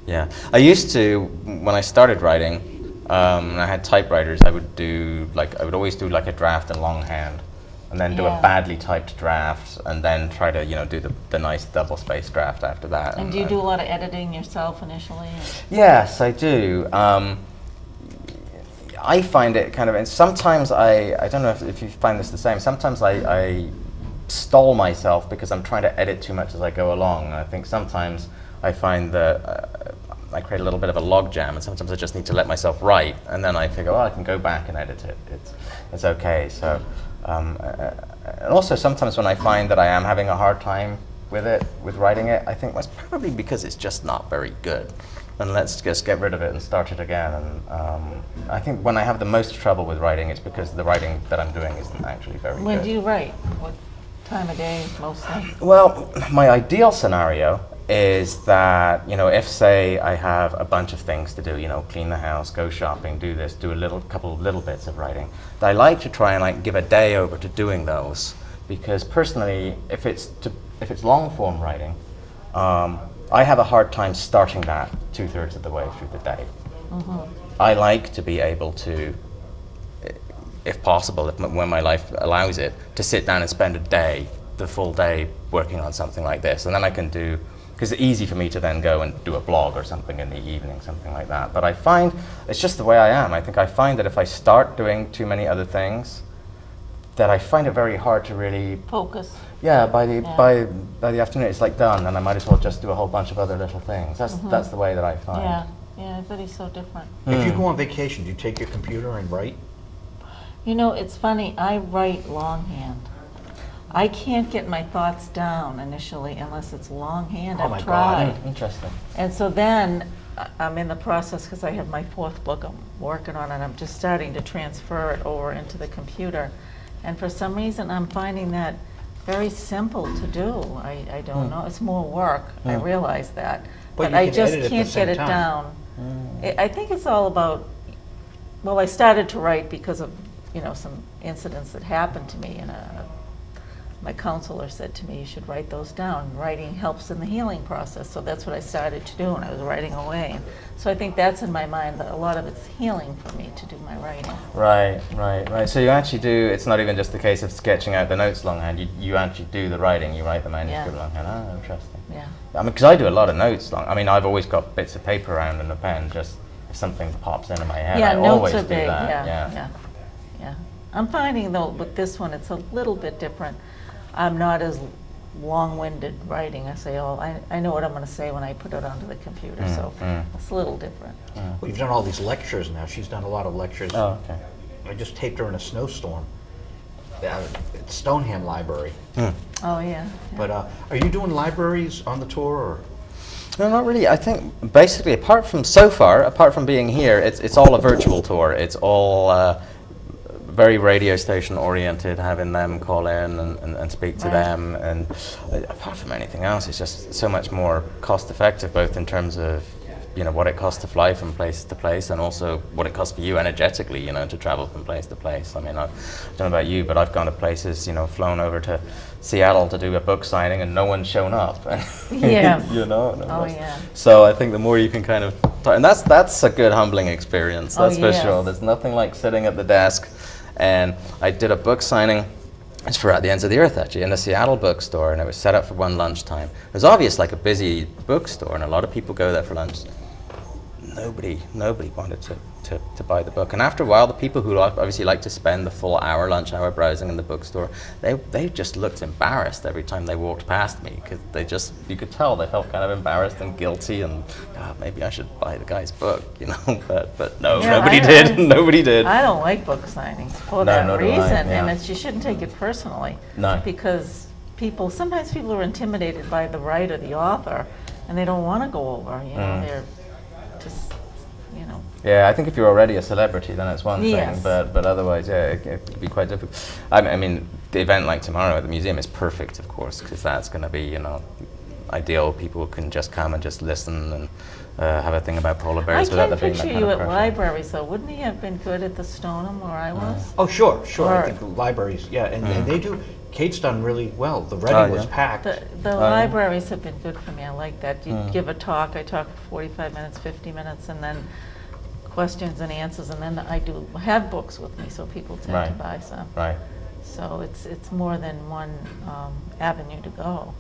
Yeah. I used to, when I started writing, and I had typewriters, I would always do like a draft in longhand, and then do Yeah. a badly typed draft, and then try to, you know, do the nice double-spaced draft after that. And do you do a lot of editing yourself initially? Yes, I do. I find it kind of, and sometimes I don't know if you find this the same, sometimes I stall myself because I'm trying to edit too much as I go along. And I think sometimes I find that I create a little bit of a logjam, and sometimes I just need to let myself write, and then I figure, oh, I can go back and edit it. It's okay. So, and also sometimes when I find that I am having a hard time with writing it, I think that's probably because it's just not very good. And let's just get rid of it and start it again. And I think when I have the most trouble with writing, it's because the writing that I'm doing isn't actually very good. When do you write? What time of day mostly? Well, my ideal scenario is that, you know, if say I have a bunch of things to do, you know, clean the house, go shopping, do this, do a couple of little bits of writing, that I like to try and like give a day over to doing those, because personally, if it's long form writing, I have a hard time starting that 2/3 of the way through the day. I like to be able to, if possible, when my life allows it, to sit down and spend a day, the full day, working on something like this. And then I can do, because it's easy for me to then go and do a blog or something in the evening, something like that. But I find, it's just the way I am. I think I find that if I start doing too many other things, that I find it very hard to really, Focus. yeah, by the afternoon it's like done, and I might as well just do a whole bunch of other little things. That's the way that I find. Yeah, everybody's so different. If you go on vacation, do you take your computer and write? You know, it's funny, I write longhand. I can't get my thoughts down initially unless it's longhand. Oh I've my God. tried. Interesting. And so then I'm in the process, because I have my 4th book I'm working on, and I'm just starting to transfer it over into the computer. And for some reason, I'm finding that very simple to do. I don't know, it's more work, I realize that. But you I can just edit at the can't same get it time. down. I think it's all about, well, I started to write because of, you know, some incidents that happened to me, and my counselor said to me, you should write those down. Writing helps in the healing process, so that's what I started to do, and I was writing away. So I think that's in my mind, that a lot of it's healing for me to do my writing. Right. So you actually do, it's not even just the case of sketching out the notes longhand, you actually do the writing, you write the manuscript longhand. Oh, interesting. Yeah. I mean, because I do a lot of notes I've always got bits of paper around and a pen, just if something pops into my head, Yeah, I notes always are do big, that. yeah. I'm finding though, with this one, it's a little bit different. I'm not as long-winded writing. I say, oh, I know what I'm going to say when I put it onto the computer, so it's a little different. Well, you've done all these lectures now. She's done a lot of lectures. Oh, okay. I just taped her in a snowstorm at Stoneham Library. Oh, yeah. But are you doing libraries on the tour? Or? No, not really. I think basically, apart from being here, it's all a virtual tour. It's all very radio station oriented, having them call in and speak to them. And apart from anything else, it's just so much more cost effective, both in terms of what it costs to fly from place to place, and also what it costs for you energetically, to travel from place to place. I mean, I don't know about you, but I've gone to places, flown over to Seattle to do a book signing, and no one's shown up. Yes. Oh yeah. So I think the more you can kind of, and that's a good humbling experience. That's for sure. Yes. There's nothing like sitting at the desk, and I did a book signing. It's for At the Ends of the Earth, actually, in the Seattle bookstore, and it was set up for one lunchtime. It was obvious like a busy bookstore, and a lot of people go there for lunch. Nobody wanted to buy the book. And after a while, the people who obviously like to spend the full lunch hour browsing in the bookstore, they just looked embarrassed every time they walked past me, because you could tell they felt kind of embarrassed and guilty, and maybe I should buy the guy's book, but no, Yeah, nobody did. Nobody did. I don't like book signings for No, that nor do I, reason, yeah. and you shouldn't take it personally. No. Because sometimes people are intimidated by the writer, the author, and they don't want to go over, they're just, Yeah, I think if you're already a celebrity, then it's one Yes. thing, but otherwise, yeah, it could be quite difficult. I mean, the event like tomorrow at the museum is perfect, of course, because that's going to be, ideal. People can just come and just listen and have a thing about polar I bears without can't there being that picture kind you of at pressure. libraries, though. Wouldn't he have been good at the Stoneham where I was? Oh, sure. I Or- think the libraries, and they do. Kate's done really well. The Reading was yeah. packed. The libraries have been good for me. I like that. You give a talk. I talk for 45 minutes, 50 minutes, and then questions and answers, and then I have books with me, so people tend Right. to buy some. Right. So it's more than one avenue to go.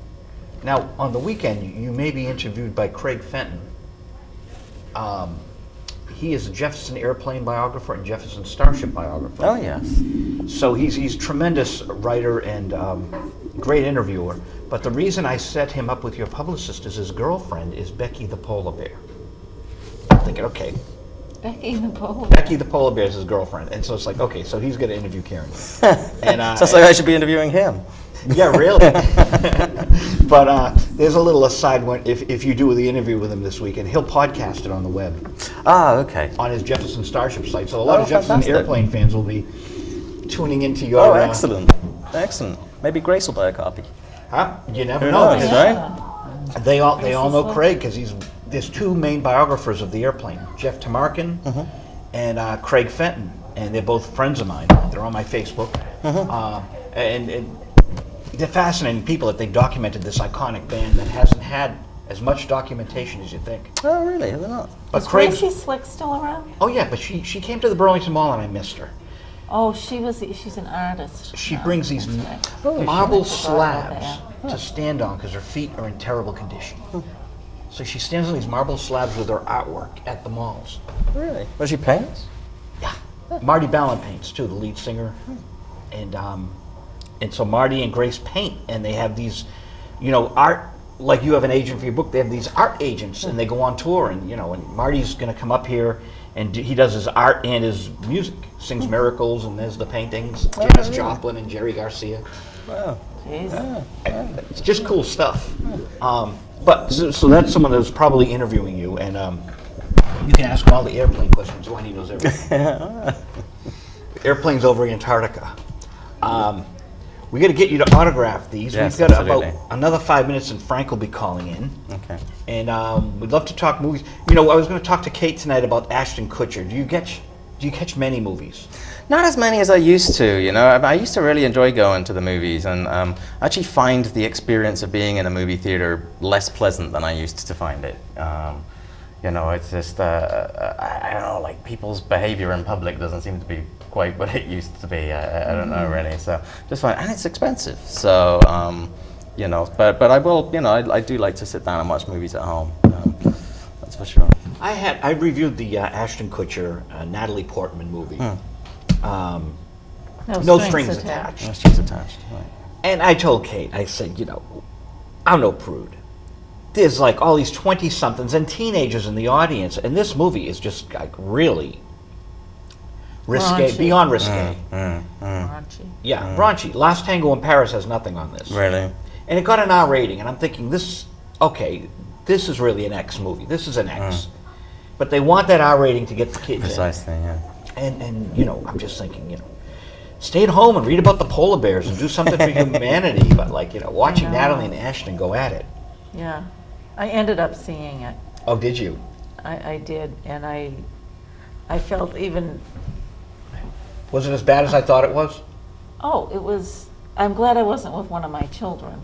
Now, on the weekend, you may be interviewed by Craig Fenton. He is a Jefferson Airplane biographer and Jefferson Starship biographer. Oh, yes. So he's tremendous writer and great interviewer. But the reason I set him up with your publicist is his girlfriend is Becky the polar bear. I'm thinking, okay, Becky the Polar. Becky the polar bear is his girlfriend, and so it's like, okay, so he's going to interview Kieran. And Sounds like I should be interviewing him. yeah, really. But there's a little aside when if you do the interview with him this week, and he'll podcast it on the web Ah, okay. on his Jefferson Starship site. So a lot of Jefferson fantastic. Airplane fans will be tuning into your. Oh, excellent. Excellent. Maybe Grace will buy a copy. Huh? You never Who know. knows, right? They all know Grace is Craig because there's two main biographers of the airplane, Jeff Tamarkin and Craig Fenton, and they're both friends of mine. They're on my Facebook, and they're fascinating people that they documented this iconic band that hasn't had as much documentation as you think. Oh, really? They're not. But Is Craig's, Gracie Slick still around? oh yeah, but she came to the Burlington Mall and I missed her. Oh, she's an artist. She now. brings these Okay. marble I forgot about slabs to stand on because her feet are in terrible condition. So she stands on these marble slabs with her artwork at the malls. Really? Was she paints? Yeah. Marty Ballin paints too, the lead singer. And so Marty and Grace paint, and they have these, art, like you have an agent for your book, they have these art agents, and they go on tour, and Marty's going to come up here, and he does his art and his music, sings Miracles, and there's the paintings, Janis Joplin and Jerry Garcia. Wow. Jeez. It's just cool stuff. But so that's someone that's probably interviewing you, and you can ask him all the airplane questions. One, he knows everything. Airplanes over Antarctica. We got to get you to autograph these. Yes, We've got absolutely. about another 5 minutes, and Frank will be calling in. Okay. And we'd love to talk movies. I was going to talk to Kate tonight about Ashton Kutcher. Do you catch many movies? Not as many as I used to, I used to really enjoy going to the movies, and actually find the experience of being in a movie theater less pleasant than I used to find it. It's just, I don't know, like people's behavior in public doesn't seem to be quite what it used to be. I don't know really. So just fine, and it's expensive. So, but I will, I do like to sit down and watch movies at home. That's for sure. I reviewed the Ashton Kutcher Natalie Portman movie. No strings attached. No strings attached. Right. And I told Kate, I said, I'm no prude. There's like all these 20-somethings and teenagers in the audience, and this movie is just like really risque, Raunchy. beyond risque. Raunchy. Yeah, raunchy. Last Tango in Paris has nothing on this. Really? And it got an R rating, and I'm thinking, this is really an X movie. This is an X. But they want that R rating to get the kids Precisely, yeah. in. And I'm just thinking, stay at home and read about the polar bears and do something for humanity. But watching Natalie and Ashton go at it. Yeah. I ended up seeing it. Oh, did you? I did, and I felt even, Was it as bad as I thought it was? oh, it was, I'm glad I wasn't with one of my children.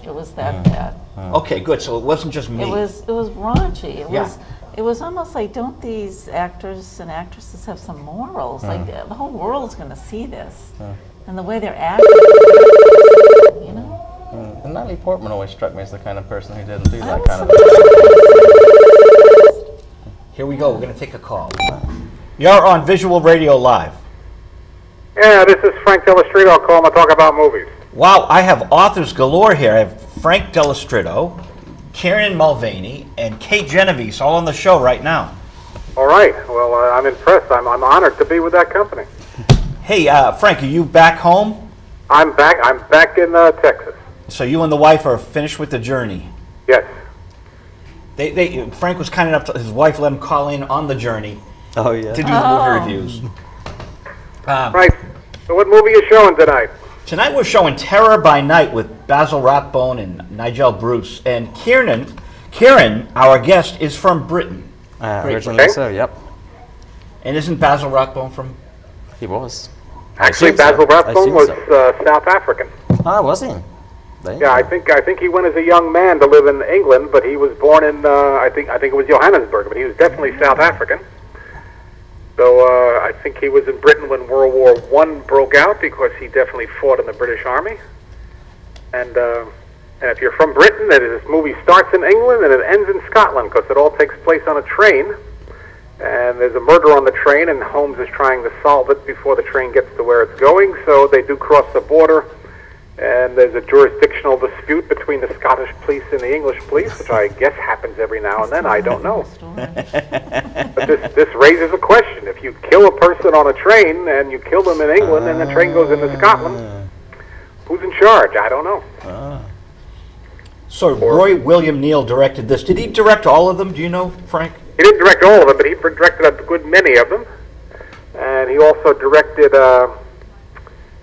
It was that bad. Okay, good. So it wasn't just me. It was raunchy. Yeah. It was almost like, don't these actors and actresses have some morals? Like, the whole world's going to see this. And the way they're acting, you know? And Natalie Portman always struck me as the kind of person who didn't do I that was kind of thing. Here we go. We're going to take a call. You're on Visual Radio Live. Yeah, this is Frank Delastrito. I'll call him to talk about movies. Wow, I have authors galore here. I have Frank Delastrito, Kieran Mulvaney, and Kate Genovese all on the show right now. All right. Well, I'm impressed. I'm honored to be with that company. Hey, Frank, are you back home? I'm back. I'm back in Texas. So you and the wife are finished with the journey. Yes. Frank was kind enough to, his wife let him call in on the journey Oh, yeah. to do the movie reviews. Right. So what movie are you showing tonight? Tonight we're showing Terror by Night with Basil Rathbone and Nigel Bruce. And Kieran, our guest, is from Britain. Originally Okay. so, yep. And isn't Basil Rathbone from? He was. Actually, assume so. Basil I Rathbone assume was so. South African. Ah, was he? There you Yeah, go. I think he went as a young man to live in England, but he was born in I think it was Johannesburg, but he was definitely South African. So I think he was in Britain when World War I broke out because he definitely fought in the British Army. And if you're from Britain, this movie starts in England and it ends in Scotland because it all takes place on a train. And there's a murder on the train, and Holmes is trying to solve it before the train gets to where it's going. So they do cross the border, and there's a jurisdictional dispute between the Scottish police and the English police, which I guess happens every now and then. I don't know. But this raises a question. If you kill a person on a train and you kill them in England and the train goes into Scotland, who's in charge? I don't know. So Roy William Neal directed this. Did he direct all of them? Do you know, Frank? He didn't direct all of them, but he directed a good many of them. And he also directed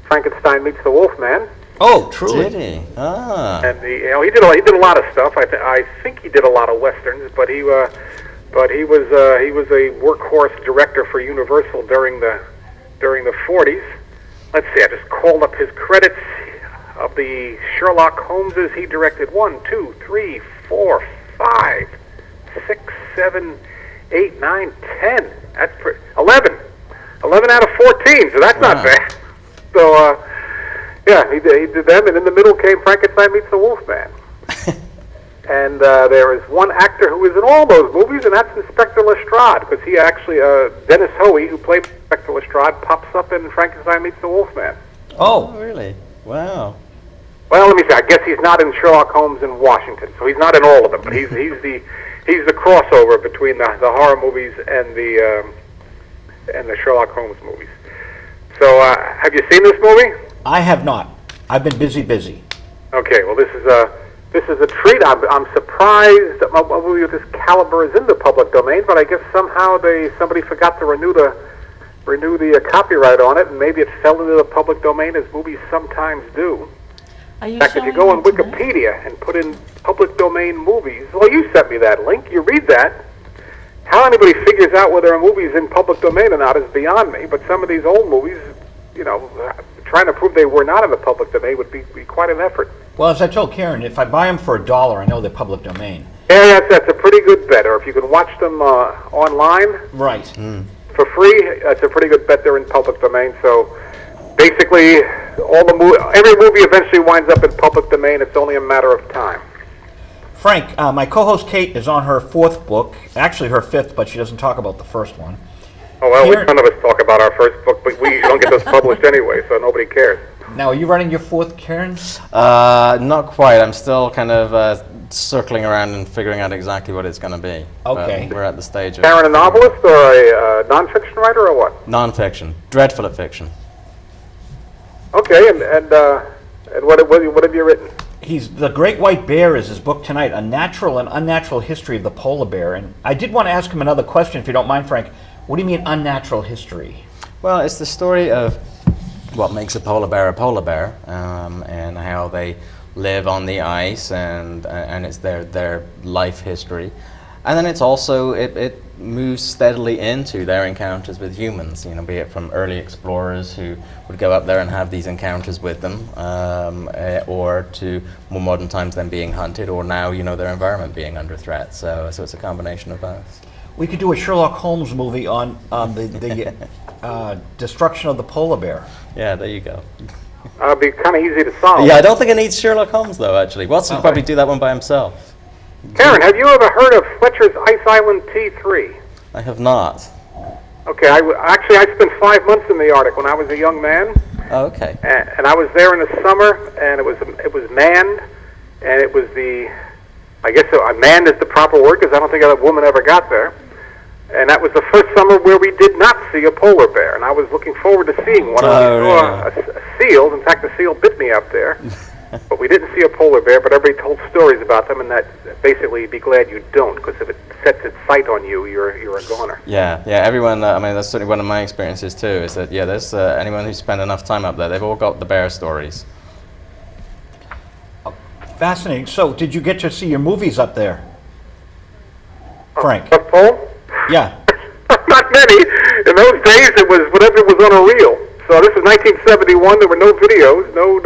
Frankenstein Meets the Wolfman. Oh, truly. Did he? Ah. And he did a lot of stuff. I think he did a lot of westerns, but he was a workhorse director for Universal during the 40s. Let's see, I just called up his credits of the Sherlock Holmeses. He directed 1, 2, 3, 4, 5, 6, 7, 8, 9, 10. That's 11 out of 14. So that's not bad. So. Yeah, he did them, and in the middle came Frankenstein Meets the Wolfman. And there is one actor who is in all those movies, and that's Inspector Lestrade, because he actually, Dennis Hoey, who played Inspector Lestrade, pops up in Frankenstein Meets the Wolfman. Oh, Really? Wow. Well, let me see. I guess he's not in Sherlock Holmes in Washington, so he's not in all of them. But he's the crossover between the horror movies and the Sherlock Holmes movies. So, have you seen this movie? I have not. I've been busy. Okay, well, this is a treat. I'm surprised that my movie of this caliber is in the public domain, but I guess somehow somebody forgot to renew the copyright on it, and maybe it fell into the public domain as movies sometimes do. Are you In fact, if you showing go on it tonight? Wikipedia and put in public domain movies, well, you sent me that link. You read that. How anybody figures out whether a movie's in public domain or not is beyond me. But some of these old movies, trying to prove they were not in the public domain would be quite an effort. Well, as I told Karen, if I buy them for $1, I know they're public domain. Yeah, that's a pretty good bet. Or if you can watch them online Right. for free, that's a pretty good bet they're in public domain. So basically, every movie eventually winds up in public domain. It's only a matter of time. Frank, my co-host Kate is on her 4th book, actually her 5th, but she doesn't talk about the first one. Oh, well, Here- none of us talk about our first book, but we don't get those published anyway, so nobody cares. Now, are you running your 4th, Karen? Not quite. I'm still kind of circling around and figuring out exactly what it's going to be. Okay. But we're at the stage of Karen, a novelist or a nonfiction writer or what? non-fiction, dreadful at fiction. Okay, and what have you written? The Great White Bear is his book tonight, A Natural and Unnatural History of the Polar Bear. And I did want to ask him another question, if you don't mind, Frank. What do you mean, unnatural history? Well, it's the story of what makes a polar bear, and how they live on the ice, and it's their life history. And then it's also, it moves steadily into their encounters with humans, be it from early explorers who would go up there and have these encounters with them, or to more modern times them being hunted, or now, their environment being under threat. So it's a combination of both. We could do a Sherlock Holmes movie on the destruction of the polar bear. Yeah, there you go. It'd be kind of easy to solve. Yeah, I don't think it needs Sherlock Holmes, though, actually. Watson would probably do that one by himself. Karen, have you ever heard of Fletcher's Ice Island T3? I have not. Okay, actually I spent 5 months in the Arctic when I was a young man. Oh, okay. And I was there in the summer, and it was manned, and it was I guess manned is the proper word, because I don't think a woman ever got there. And that was the first summer where we did not see a polar bear, and I was looking forward to seeing one. I saw a seal. In fact, the seal bit me up there. But we didn't see a polar bear, but everybody told stories about them, and that basically you'd be glad you don't, because if it sets its sight on you, you're a goner. Yeah, everyone, that's certainly one of my experiences too, is that, there's anyone who's spent enough time up there, they've all got the bear stories. Fascinating. So, did you get to see your movies up there, Frank? Paul? Yeah. Not many. In those days, it was whatever was on a reel. So this is 1971. There were no videos, no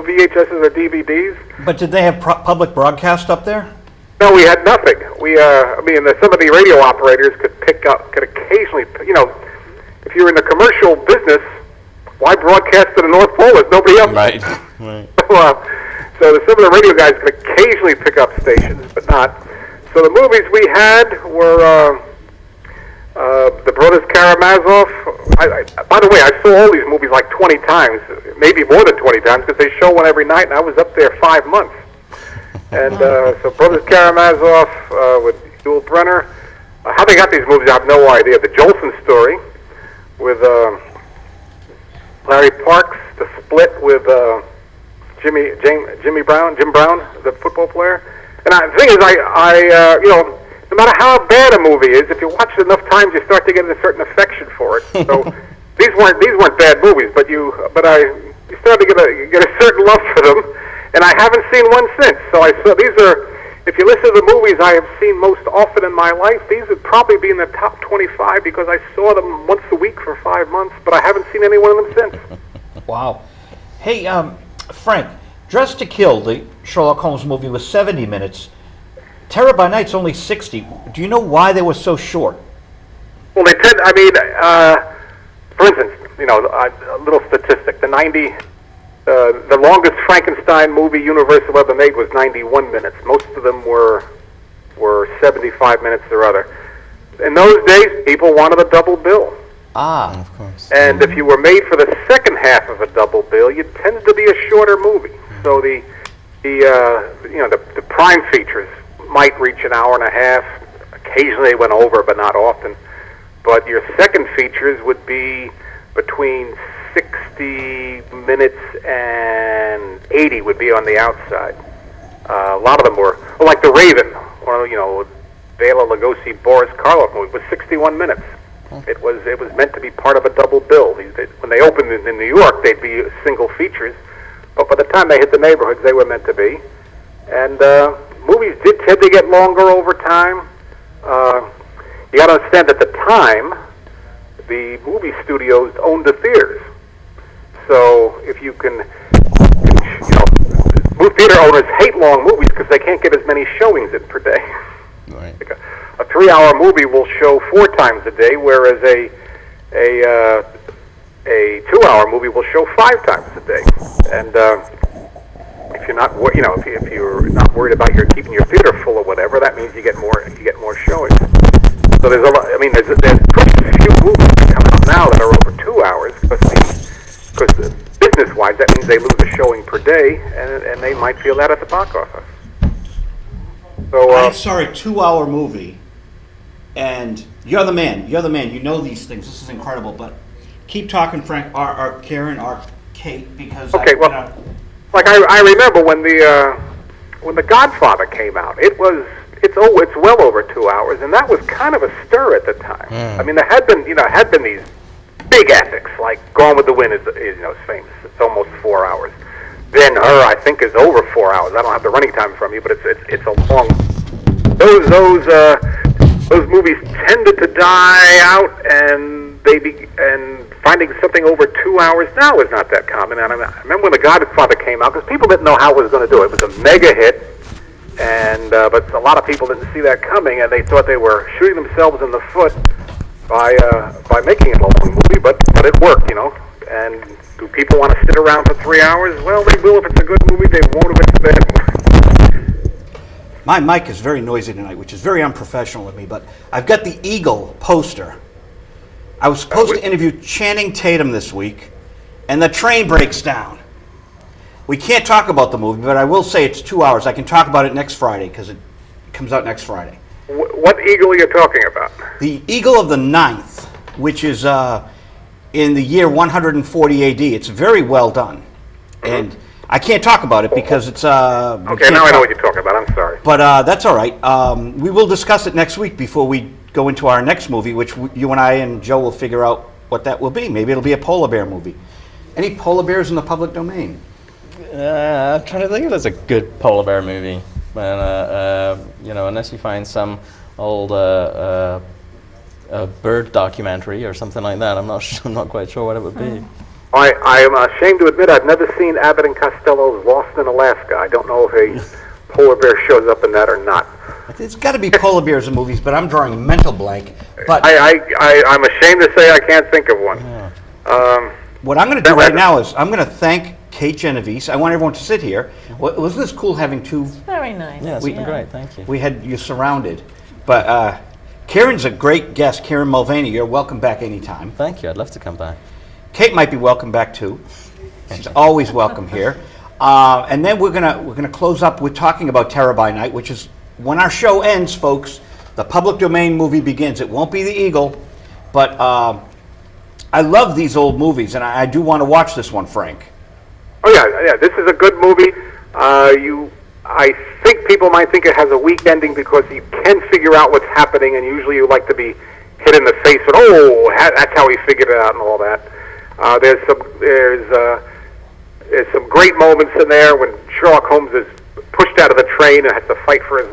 VHSs or DVDs. But did they have public broadcast up there? No, we had nothing. Some of the radio operators could occasionally, if you're in the commercial business, why broadcast to the North Pole? There's nobody else. Right. So some of the radio guys could occasionally pick up stations, but not. So the movies we had were the Brothers Karamazov. By the way, I saw all these movies like 20 times, maybe more than 20 times, because they show one every night, and I was up there 5 months. And so Brothers Karamazov with Yul Brynner. How they got these movies, I have no idea. The Jolson Story with Larry Parks, The Split with Jim Brown, the football player. And the thing is, no matter how bad a movie is, if you watch it enough times, you start to get a certain affection for it. So these weren't bad movies, but you start to get a certain love for them. And I haven't seen one since. So these are, if you listen to the movies I have seen most often in my life, these would probably be in the top 25 because I saw them once a week for 5 months, but I haven't seen any one of them since. Wow. Hey, Frank, Dressed to Kill, the Sherlock Holmes movie, was 70 minutes. Terror by Night's only 60. Do you know why they were so short? Well, they tend, for instance, a little statistic. The longest Frankenstein movie Universal ever made was 91 minutes. Most of them were 75 minutes or other. In those days, people wanted a double bill. Ah, of course. And if you were made for the second half of a double bill, you tended to be a shorter movie. So the prime features might reach an hour and a half. Occasionally they went over, but not often. But your second features would be between 60 minutes and 80 would be on the outside. A lot of them were, like The Raven, or Bela Lugosi, Boris Karloff movie was 61 minutes. It was meant to be part of a double bill. When they opened in New York, they'd be single features, but by the time they hit the neighborhoods, they were meant to be. And movies did tend to get longer over time. You got to understand, at the time, the movie studios owned the theaters. So if you can, theater owners hate long movies because they can't get as many showings in per day. Right. Like a 3-hour movie will show 4 times a day, whereas a 2-hour movie will show 5 times a day. And if you're not, if you're not worried about keeping your theater full or whatever, that means you get more showings. So there's a lot. There's pretty few movies that come out now that are over 2 hours because business-wise, that means they lose a showing per day, and they might feel that at the box office. So I saw a 2-hour movie, and you're the man. You know these things. This is incredible. But keep talking, Frank, or Karen, or Kate, because okay. I remember when the Godfather came out. It's well over 2 hours, and that was kind of a stir at the time. There had been these big epics like Gone with the Wind is famous. It's almost 4 hours. Ben-Hur, I think, is over 4 hours. I don't have the running time from you, but it's a long those movies tended to die out, and finding something over 2 hours now is not that common. And I remember when The Godfather came out, because people didn't know how it was going to do it. It was a mega hit, and but a lot of people didn't see that coming, and they thought they were shooting themselves in the foot by making it a long movie. But it worked, you know. And do people want to sit around for 3 hours? Well, they will if it's a good movie. They won't if it's a bad movie. My mic is very noisy tonight, which is very unprofessional of me, but I've got the Eagle poster. I was supposed to interview Channing Tatum this week, and the train breaks down. We can't talk about the movie, but I will say it's 2 hours. I can talk about it next Friday, because it comes out next Friday. What Eagle are you talking about? The Eagle of the Ninth, which is in the year 140 AD. It's very well done. And I can't talk about it because it's... Okay, now I know what you're talking about. I'm sorry. But that's all right. We will discuss it next week before we go into our next movie, which you and I and Joe will figure out what that will be. Maybe it'll be a polar bear movie. Any polar bears in the public domain? I'm trying to think if there's a good polar bear movie. And, unless you find some old bird documentary or something like that, I'm not quite sure what it would be. I am ashamed to admit I've never seen Abbott and Costello's Lost in Alaska. I don't know if a polar bear shows up in that or not. There's got to be polar bears in movies, but I'm drawing a mental blank. But I'm ashamed to say I can't think of one. Yeah. What I'm going to do right now is I'm going to thank Kate Genovese. I want everyone to sit here. Wasn't this cool having two? Very nice. Yeah, it's been great. Thank you. We had you surrounded. But Kieran's a great guest. Kieran Mulvaney, you're welcome back anytime. Thank you. I'd love to come back. Kate might be welcome back too. She's always welcome here. And then we're gonna close up with talking about Terror by Night, which is when our show ends, folks. The public domain movie begins. It won't be The Eagle, but I love these old movies, and I do want to watch this one, Frank. Oh yeah. This is a good movie. I think people might think it has a weak ending because you can figure out what's happening, and usually you like to be hit in the face with, oh, that's how he figured it out and all that. There's some great moments in there when Sherlock Holmes is pushed out of the train and has to fight for his